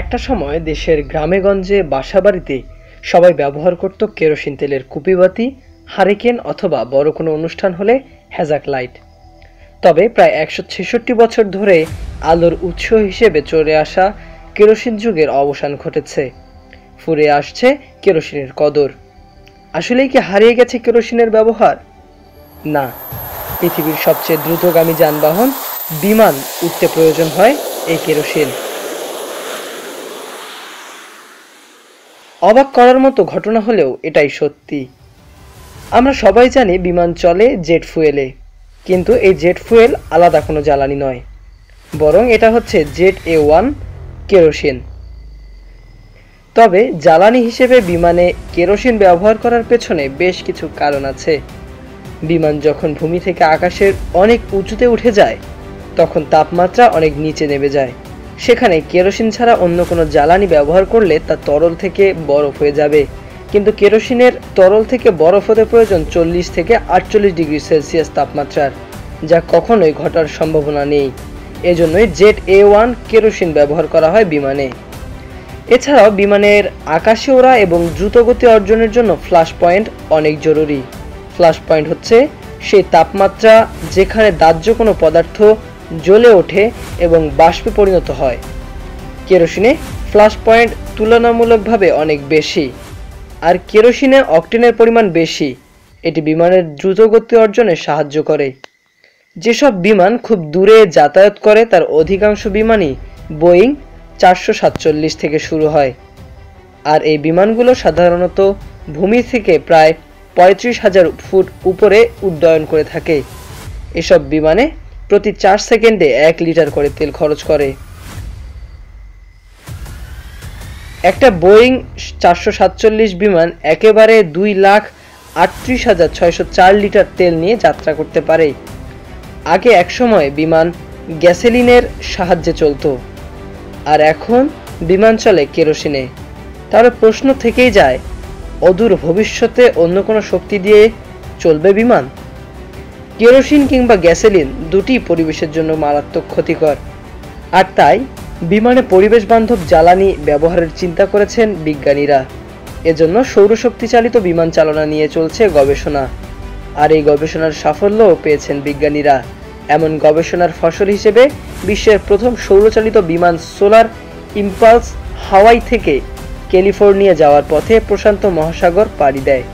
একটা সময় দেশের গ্রামে-গঞ্জে বাসাবাড়িতে সবাই ব্যবহার করত কেরোসিন তেলের কুপিবাতি, হারিকেন অথবা বড় কোনো অনুষ্ঠান হলে হ্যাজাক লাইট। তবে প্রায় ১৬৬ বছর ধরে আলোর উৎস হিসেবে চলে আসা কেরোসিন যুগের অবসান ঘটেছে। ফুরে আসছে কেরোসিনের কদর। আসলেই কি হারিয়ে গেছে কেরোসিনের ব্যবহার? না, পৃথিবীর সবচেয়ে দ্রুতগামী যানবাহন বিমান উঠতে প্রয়োজন হয় এই কেরোসিন। অবাক করার মতো ঘটনা হলেও এটাই সত্যি। আমরা সবাই জানি বিমান চলে জেট ফুয়েলে, কিন্তু এই জেট ফুয়েল আলাদা কোনো জ্বালানি নয়, বরং এটা হচ্ছে জেট A1 কেরোসিন। তবে জ্বালানি হিসেবে বিমানে কেরোসিন ব্যবহার করার পেছনে বেশ কিছু কারণ আছে। বিমান যখন ভূমি থেকে আকাশের অনেক উঁচুতে উঠে যায়, তখন তাপমাত্রা অনেক নিচে নেমে যায়। সেখানে কেরোসিন ছাড়া অন্য কোনো জ্বালানি ব্যবহার করলে তা তরল থেকে বরফ হয়ে যাবে, কিন্তু কেরোসিনের তরল থেকে বরফ হতে প্রয়োজন 40 থেকে 48 ডিগ্রি সেলসিয়াস তাপমাত্রার, যা কখনোই ঘটার সম্ভাবনা নেই। এজন্যই জেট A1 কেরোসিন ব্যবহার করা হয় বিমানে। এছাড়াও বিমানের আকাশে ওড়া এবং দ্রুত গতি অর্জনের জন্য ফ্ল্যাশ পয়েন্ট অনেক জরুরি। ফ্ল্যাশ পয়েন্ট হচ্ছে সেই তাপমাত্রা যেখানে দাহ্য কোনো পদার্থ জ্বলে ওঠে এবং বাষ্পে পরিণত হয়। কেরোসিনে ফ্ল্যাশ পয়েন্ট তুলনামূলকভাবে অনেক বেশি, আর কেরোসিনে অকটেনের পরিমাণ বেশি। এটি বিমানের দ্রুত গতি অর্জনে সাহায্য করে। যেসব বিমান খুব দূরে যাতায়াত করে তার অধিকাংশ বিমানই বোয়িং 447 থেকে শুরু হয়, আর এই বিমানগুলো সাধারণত ভূমি থেকে প্রায় 35,000 ফুট উপরে উড্ডয়ন করে থাকে। এসব বিমানে প্রতি 4 সেকেন্ডে 1 লিটার করে তেল খরচ করে। একটা বোয়িং 447 বিমান একেবারে 2,38,604 লিটার তেল নিয়ে যাত্রা করতে পারে। আগে একসময় বিমান গ্যাসোলিনের সাহায্যে চলতো, আর এখন বিমান চলে কেরোসিনে। তাহলে প্রশ্ন থেকেই যায়, অদূর ভবিষ্যতে অন্য কোনো শক্তি দিয়ে চলবে বিমান? কেরোসিন কিংবা গ্যাসোলিন দুটি পরিবেশের জন্য মারাত্মক ক্ষতিকর, আর তাই বিমানে পরিবেশ বান্ধব জ্বালানি ব্যবহারের চিন্তা করেছেন বিজ্ঞানীরা। এজন্য সৌরশক্তি চালিত বিমান চালনা নিয়ে চলছে গবেষণা, আর এই গবেষণার সাফল্যও পেয়েছেন বিজ্ঞানীরা। এমন গবেষণার ফসল হিসেবে বিশ্বের প্রথম সৌরচালিত বিমান সোলার ইম্পালস হাওয়াই থেকে ক্যালিফোর্নিয়া যাওয়ার পথে প্রশান্ত মহাসাগর পাড়ি দেয়।